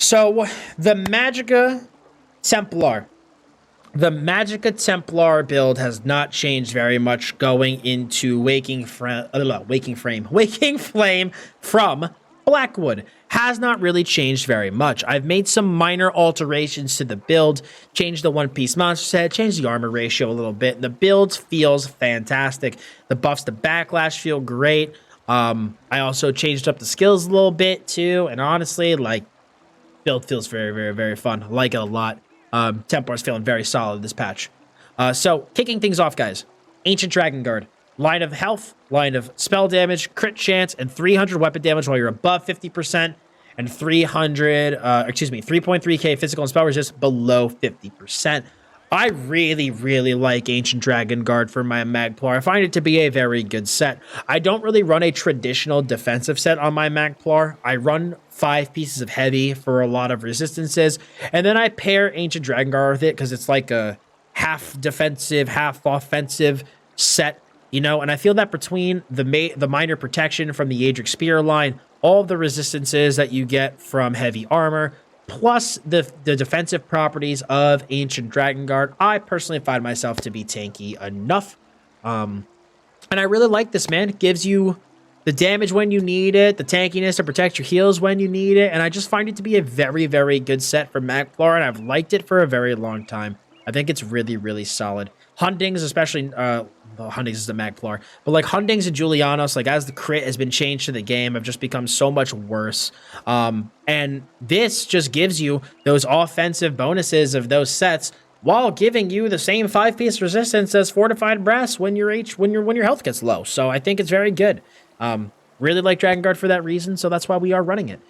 So, the Magicka Templar. The Magicka Templar build has not changed very much going into Waking Flame from Blackwood. Has not really changed very much. I've made some minor alterations to the build, changed the one-piece monster set, changed the armor ratio a little bit. The build feels fantastic. The buffs to backlash feel great. I also changed up the skills a little bit too, and honestly, like, build feels very, very, very fun. I like it a lot. Templar's feeling very solid this patch. So, kicking things off, guys. Ancient Dragon Guard. Line of health, line of spell damage, crit chance, and 300 weapon damage while you're above 50%, and 3.3k physical and spell resist below 50%. I really, really like Ancient Dragon Guard for my Magplar. I find it to be a very good set. I don't really run a traditional defensive set on my Magplar. I run 5 pieces of heavy for a lot of resistances, and then I pair Ancient Dragon Guard with it because it's like a half defensive, half offensive set, you know, and I feel that between the minor protection from the Adric Spear line, all of the resistances that you get from heavy armor, plus the defensive properties of Ancient Dragon Guard, I personally find myself to be tanky enough. And I really like this, man. It gives you the damage when you need it, the tankiness to protect your heals when you need it, and I just find it to be a very, very good set for Magplar, and I've liked it for a very long time. I think it's really, really solid. Huntings, especially, well, Huntings is the Magplar, but like Huntings and Julianos, like as the crit has been changed to the game, have just become so much worse. And this just gives you those offensive bonuses of those sets while giving you the same 5-piece resistance as Fortified Brass when your health gets low. So I think it's very good. Really like Dragon Guard for that reason, so that's why we are running it.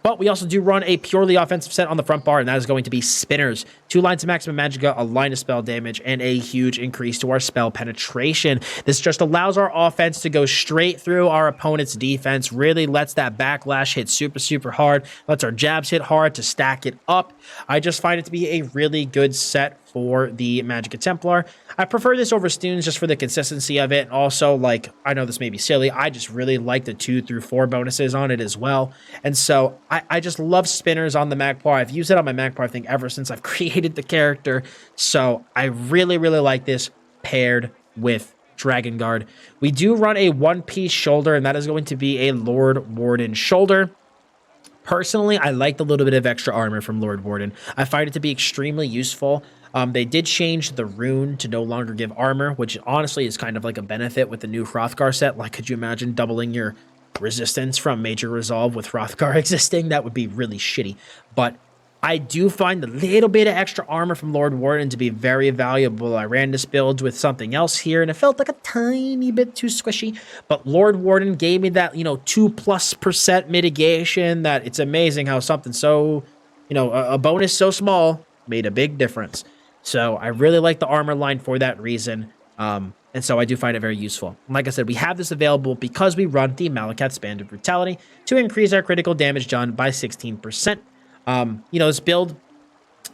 But we also do run a purely offensive set on the front bar, and that is going to be Spinners. 2 lines of maximum Magicka, a line of spell damage, and a huge increase to our spell penetration. This just allows our offense to go straight through our opponent's defense, really lets that backlash hit super, super hard, lets our jabs hit hard to stack it up. I just find it to be a really good set for the Magicka Templar. I prefer this over Stunes just for the consistency of it. And also, like, I know this may be silly, I just really like the 2 through 4 bonuses on it as well. And so I just love Spinners on the Magplar. I've used it on my Magplar, I think, ever since I've created the character. So I really, really like this paired with Dragon Guard. We do run a 1-piece shoulder, and that is going to be a Lord Warden shoulder. Personally, I like the little bit of extra armor from Lord Warden. I find it to be extremely useful. They did change the rune to no longer give armor, which honestly is kind of like a benefit with the new Hrothgar set. Like, could you imagine doubling your resistance from Major Resolve with Hrothgar existing? That would be really shitty. But I do find the little bit of extra armor from Lord Warden to be very valuable. I ran this build with something else here, and it felt like a tiny bit too squishy. But Lord Warden gave me that, 2+% mitigation. That it's amazing how something so, a bonus so small made a big difference. So I really like the armor line for that reason. And so I do find it very useful. And like I said, we have this available because we run the Malakath's Band of Brutality to increase our critical damage done by 16%. This build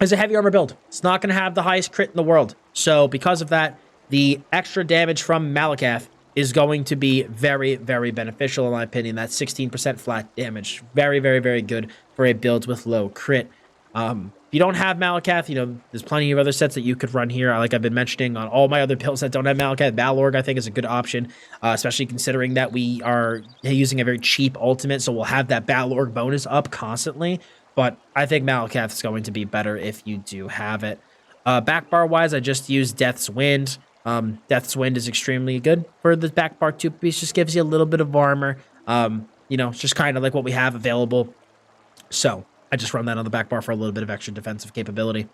is a heavy armor build. It's not going to have the highest crit in the world. So because of that, the extra damage from Malakath is going to be very, very beneficial in my opinion. That's 16% flat damage. Very, very, very good for a build with low crit. If you don't have Malakath, there's plenty of other sets that you could run here. Like I've been mentioning on all my other builds that don't have Malakath, Balorg I think is a good option, especially considering that we are using a very cheap ultimate, so we'll have that Balorg bonus up constantly. But I think Malakath is going to be better if you do have it. Backbar wise, I just used Death's Wind. Death's Wind is extremely good for the backbar 2-piece. Just gives you a little bit of armor. It's just kind of like what we have available. So I just run that on the back bar for a little bit of extra defensive capability.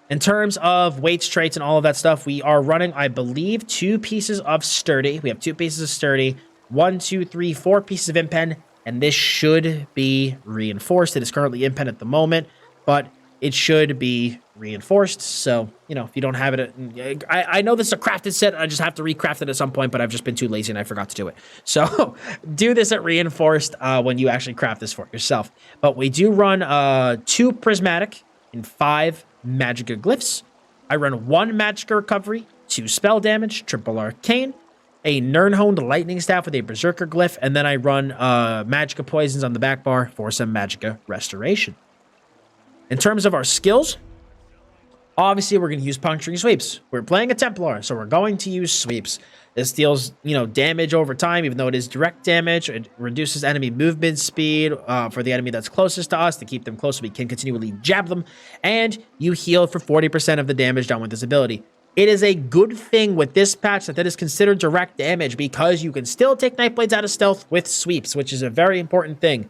In terms of weights, traits, and all of that stuff, we are running, I believe, 2 pieces of Sturdy. We have 2 pieces of Sturdy, 1, 2, 3, 4 pieces of Impen, and this should be reinforced. It is currently Impen at the moment, but it should be reinforced. So, if you don't have it, I know this is a crafted set. I just have to recraft it at some point, but I've just been too lazy and I forgot to do it. So do this at reinforced when you actually craft this for yourself. But we do run 2 prismatic and 5 Magicka glyphs. I run 1 Magicka recovery, 2 spell damage, triple arcane, a Nirnhoned lightning staff with a berserker glyph, and then I run Magicka poisons on the back bar for some Magicka restoration. In terms of our skills, obviously we're going to use puncturing sweeps. We're playing a Templar, so we're going to use sweeps. This deals, damage over time, even though it is direct damage. It reduces enemy movement speed for the enemy that's closest to us. To keep them close, we can continually jab them. And you heal for 40% of the damage done with this ability. It is a good thing with this patch that is considered direct damage because you can still take Nightblades out of stealth with sweeps, which is a very important thing.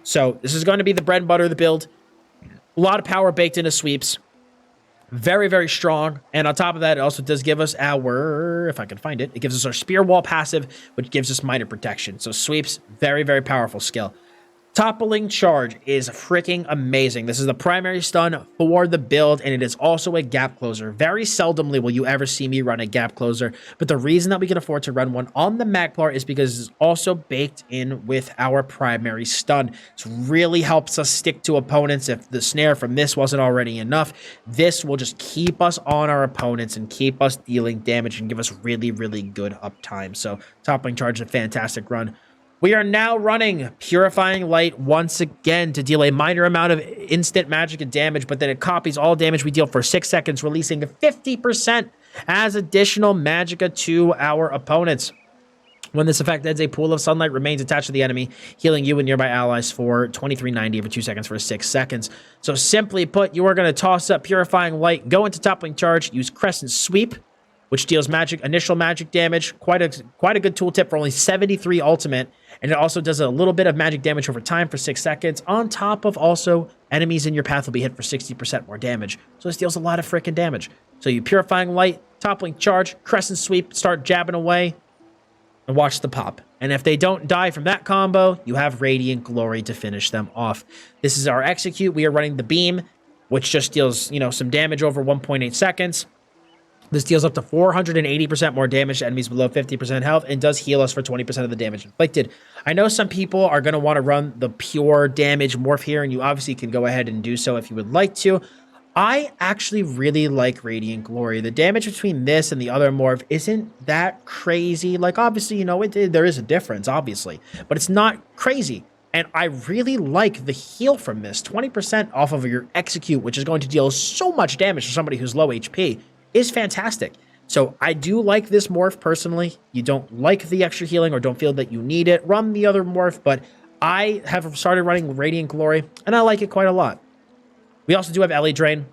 So this is going to be the bread and butter of the build. A lot of power baked into sweeps. Very, very strong. And on top of that, it also does give us our, if I can find it, it gives us our Spear Wall passive, which gives us minor protection. So sweeps, very, very powerful skill. Toppling Charge is freaking amazing. This is the primary stun for the build, and it is also a gap closer. Very seldomly will you ever see me run a gap closer, but the reason that we can afford to run one on the Magplar is because it's also baked in with our primary stun. This really helps us stick to opponents. If the snare from this wasn't already enough, this will just keep us on our opponents and keep us dealing damage and give us really, really good uptime. So Toppling Charge is a fantastic run. We are now running Purifying Light once again to deal a minor amount of instant magic and damage, but then it copies all damage we deal for 6 seconds, releasing 50% as additional magicka to our opponents. When this effect ends, a pool of sunlight remains attached to the enemy, healing you and nearby allies for 2390 over 2 seconds for 6 seconds. So simply put, you are going to toss up Purifying Light, go into Toppling Charge, use Crescent Sweep, which deals initial magic damage. Quite a good tooltip for only 73 ultimate. And it also does a little bit of magic damage over time for 6 seconds. On top of also, enemies in your path will be hit for 60% more damage. So this deals a lot of freaking damage. So you Purifying Light, Toppling Charge, Crescent Sweep, start jabbing away, and watch the pop. And if they don't die from that combo, you have Radiant Glory to finish them off. This is our execute. We are running the Beam, which just deals, some damage over 1.8 seconds. This deals up to 480% more damage to enemies below 50% health and does heal us for 20% of the damage inflicted. I know some people are going to want to run the pure damage morph here, and you obviously can go ahead and do so if you would like to. I actually really like Radiant Glory. The damage between this and the other morph isn't that crazy. Like, obviously, there is a difference, obviously, but it's not crazy. And I really like the heal from this. 20% off of your execute, which is going to deal so much damage to somebody who's low HP, is fantastic. So I do like this morph personally. You don't like the extra healing or don't feel that you need it, run the other morph, but I have started running Radiant Glory and I like it quite a lot. We also do have Ellie Drain.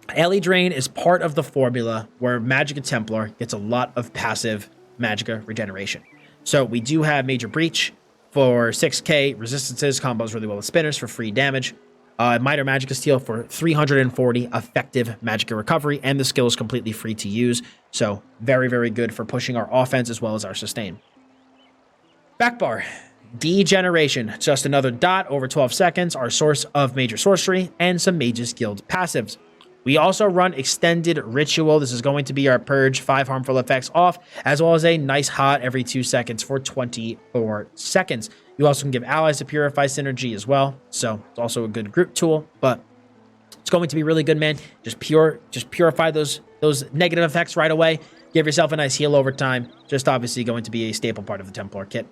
Ellie Drain is part of the formula where Magicka Templar gets a lot of passive magicka regeneration. So we do have Major Breach for 6k resistances, combos really well with spinners for free damage. Minor Magicka Steal for 340 effective Magicka Recovery, and the skill is completely free to use. So very, very good for pushing our offense as well as our sustain. Backbar. Degeneration. Just another dot over 12 seconds, our source of major sorcery, and some Mages Guild passives. We also run Extended Ritual. This is going to be our Purge, 5 harmful effects off, as well as a nice hot every 2 seconds for 24 seconds. You also can give allies a Purify synergy as well, so it's also a good group tool, but it's going to be really good, man. Just purify those negative effects right away. Give yourself a nice heal over time. Just obviously going to be a staple part of the Templar kit.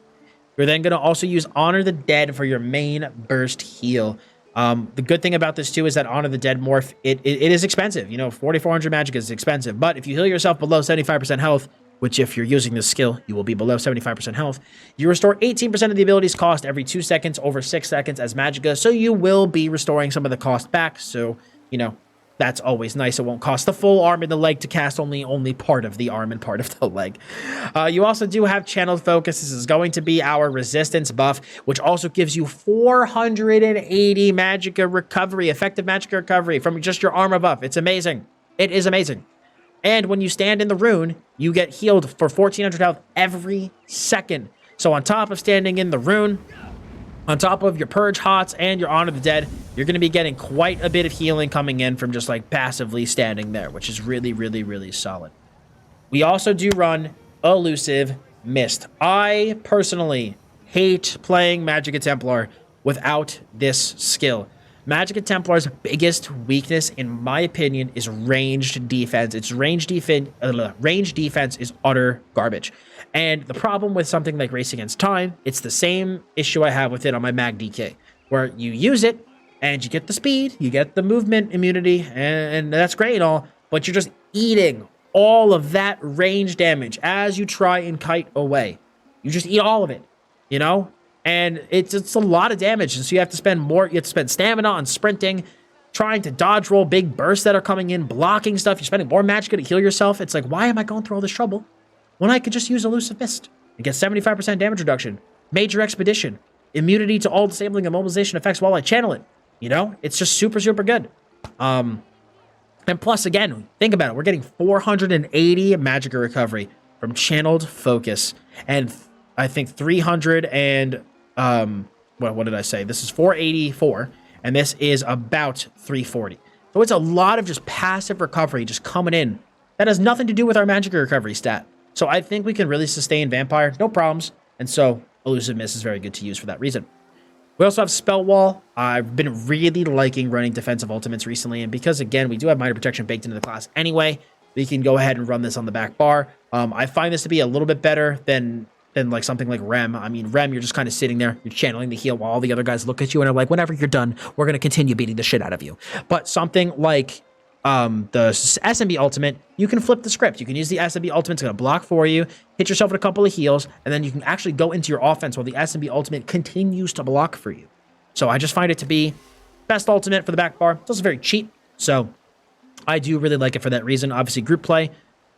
You're then going to also use Honor the Dead for your main burst heal. The good thing about this too is that Honor the Dead morph, it is expensive. 4,400 magic is expensive, but if you heal yourself below 75% health, which if you're using this skill, you will be below 75% health, you restore 18% of the ability's cost every 2 seconds over 6 seconds as magicka, so you will be restoring some of the cost back, so, that's always nice. It won't cost the full arm and the leg to cast, only part of the arm and part of the leg. You also do have Channeled Focus. This is going to be our resistance buff, which also gives you 480 magicka recovery, effective magicka recovery from just your armor buff. It's amazing. It is amazing. And when you stand in the rune, you get healed for 1400 health every second. So on top of standing in the rune, on top of your Purge Hots and your Honor the Dead, you're going to be getting quite a bit of healing coming in from just like passively standing there, which is really, really, really solid. We also do run Elusive Mist. I personally hate playing Magicka Templar without this skill. Magicka Templar's biggest weakness, in my opinion, is ranged defense. Its range defense is utter garbage. And the problem with something like Race Against Time, it's the same issue I have with it on my Mag DK, where you use it, And you get the speed, you get the movement immunity, and that's great and all, but you're just eating all of that range damage as you try and kite away. You just eat all of it, you know? And it's a lot of damage, and so you have to spend more, you have to spend stamina on sprinting, trying to dodge roll big bursts that are coming in, blocking stuff. You're spending more Magicka to heal yourself. It's like, why am I going through all this trouble when I could just use Elusive Mist and get 75% damage reduction, Major Expedition, immunity to all disabling and mobilization effects while I channel it? You know, it's just super, super good. And plus, again, think about it. We're getting 480 Magicka recovery from channeled focus, and I think 300 and what did I say? This is 484, and this is about 340. So it's a lot of just passive recovery just coming in. That has nothing to do with our Magicka recovery stat. So I think we can really sustain Vampire, no problems. And so Elusive Mist is very good to use for that reason. We also have Spell Wall. I've been really liking running defensive ultimates recently, and because, again, we do have minor protection baked into the class anyway, we can go ahead and run this on the back bar. I find this to be a little bit better than like something like Rem. I mean, Rem, you're just kind of sitting there, you're channeling the heal while all the other guys look at you and are like, whenever you're done, we're going to continue beating the shit out of you. But something like the SMB ultimate, you can flip the script. You can use the SMB ultimate, it's going to block for you, hit yourself with a couple of heals, and then you can actually go into your offense while the SMB ultimate continues to block for you. So I just find it to be best ultimate for the back bar. It's also very cheap, so I do really like it for that reason. Obviously, group play,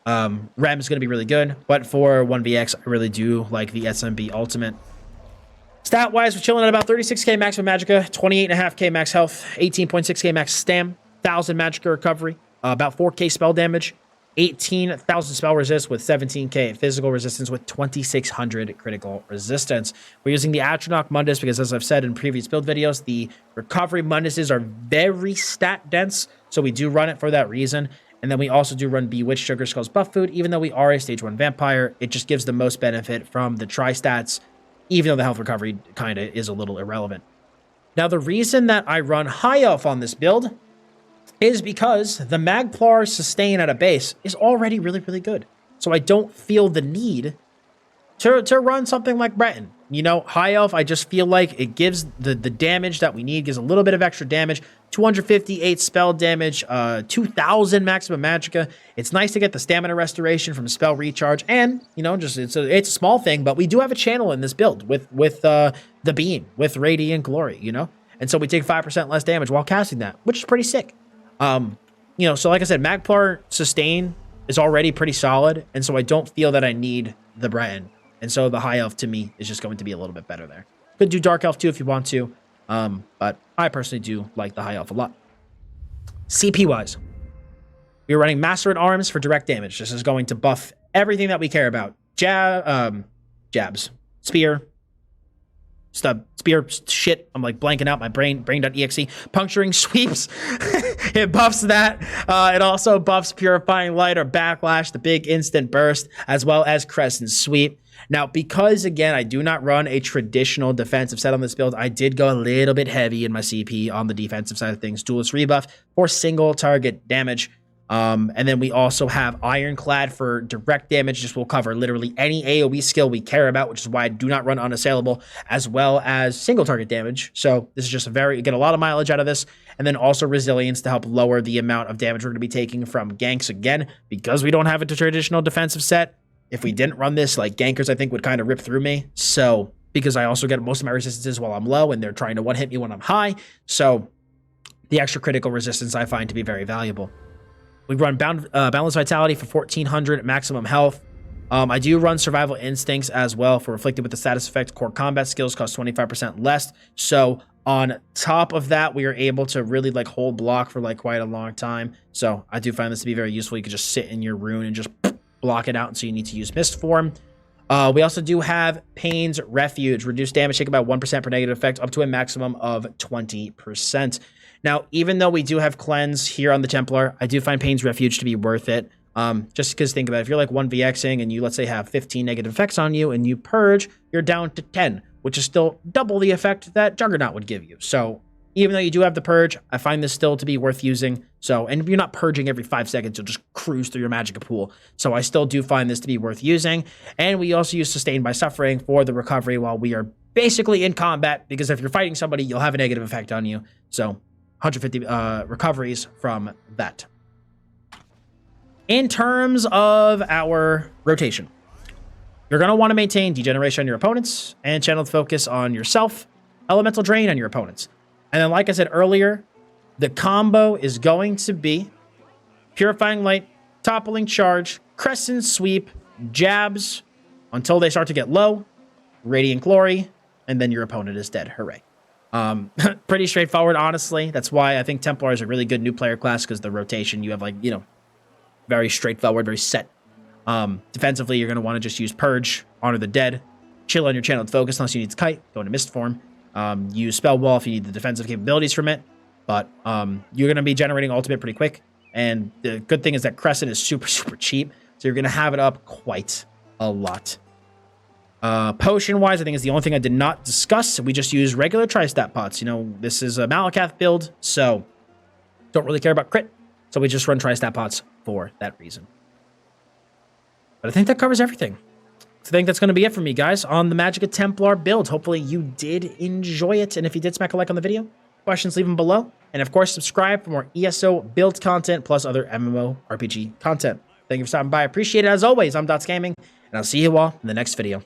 Rem is going to be really good, but for 1vx, I really do like the SMB ultimate. Stat-wise, we're chilling at about 36k max with Magicka, 28.5k max health, 18.6k max stam, 1,000 Magicka recovery, about 4k spell damage, 18,000 spell resist with 17k physical resistance with 2,600 critical resistance. We're using the Atronach Mundus because, as I've said in previous build videos, the recovery Munduses are very stat dense, so we do run it for that reason. And then we also do run Bewitched Sugar Skulls buff food. Even though we are a stage 1 vampire, it just gives the most benefit from the tri-stats, even though the health recovery kind of is a little irrelevant. Now, the reason that I run High Elf on this build is because the Magplar sustain at a base is already really, really good. So I don't feel the need to run something like Breton. You know, High Elf, I just feel like it gives the damage that we need, gives a little bit of extra damage, 258 spell damage, 2,000 maximum Magicka. It's nice to get the stamina restoration from spell recharge, and, you know, just it's a small thing, but we do have a channel in this build with the beam, with Radiant Glory, you know? And so we take 5% less damage while casting that, which is pretty sick. You know, so like I said, Magplar sustain is already pretty solid, and so I don't feel that I need the Breton. And so the High Elf, to me, is just going to be a little bit better there. Could do Dark Elf, too, if you want to. But I personally do like the High Elf a lot. CP-wise, we're running Macerate Arms for direct damage. This is going to buff everything that we care about. Jabs. Spear. Spear shit. I'm like blanking out my brain.exe. Puncturing sweeps. It buffs that. It also buffs Purifying Light or Backlash, the big instant burst, as well as Crescent Sweep. Now, because, again, I do not run a traditional defensive set on this build, I did go a little bit heavy in my CP on the defensive side of things. Duelist Rebuff for single target damage. And then we also have Ironclad for direct damage. This will cover literally any AoE skill we care about, which is why I do not run Unassailable, as well as single target damage. So this is just you get a lot of mileage out of this. And then also Resilience to help lower the amount of damage we're going to be taking from ganks. Again, because we don't have a traditional defensive set, if we didn't run this, like, gankers, I think, would kind of rip through me. So, because I also get most of my resistances while I'm low, and they're trying to one-hit me when I'm high. So, the extra critical resistance I find to be very valuable. We run Boundless Vitality for 1,400 maximum health. I do run Survival Instincts as well for Afflicted with the status effect. Core combat skills cost 25% less. So, on top of that, we are able to really, like, hold block for, like, quite a long time. So, I do find this to be very useful. You can just sit in your rune and just block it out, and so you need to use Mist Form. We also do have Pain's Refuge. Reduce damage taken by 1% per negative effect, up to a maximum of 20%. Now, even though we do have Cleanse here on the Templar, I do find Pain's Refuge to be worth it. Just because, think about it, if you're like 1vxing and you, let's say, have 15 negative effects on you and you purge, you're down to 10, which is still double the effect that Juggernaut would give you. So even though you do have the purge, I find this still to be worth using. So, and if you're not purging every 5 seconds, you'll just cruise through your Magicka pool. So I still do find this to be worth using. And we also use Sustained by Suffering for the recovery while we are basically in combat, because if you're fighting somebody, you'll have a negative effect on you. So 150 recoveries from that. In terms of our rotation, you're going to want to maintain degeneration on your opponents and channeled focus on yourself, elemental drain on your opponents. And then, like I said earlier, the combo is going to be Purifying Light, Toppling Charge, Crescent Sweep, Jabs until they start to get low, Radiant Glory, and then your opponent is dead. Hooray. Pretty straightforward, honestly. That's why I think Templar is a really good new player class, because the rotation, you have like, you know, very straightforward, very set. Defensively, you're going to want to just use Purge, Honor the Dead, chill on your channeled focus unless you need to kite, go into Mist form. Use Spell Wall if you need the defensive capabilities from it. But you're going to be generating ultimate pretty quick. And the good thing is that Crescent is super, super cheap. So you're going to have it up quite a lot. Potion-wise, I think is the only thing I did not discuss. We just use regular Tri-Stat pots. You know, this is a Malakath build, so don't really care about crit. So we just run Tri-Stat pots for that reason. But I think that covers everything. I think that's going to be it for me, guys, on the Magicka Templar build. Hopefully you did enjoy it. And if you did, smack a like on the video. Questions, leave them below. And of course, subscribe for more ESO build content plus other MMORPG content. Thank you for stopping by. I appreciate it. As always, I'm Dots Gaming, and I'll see you all in the next video.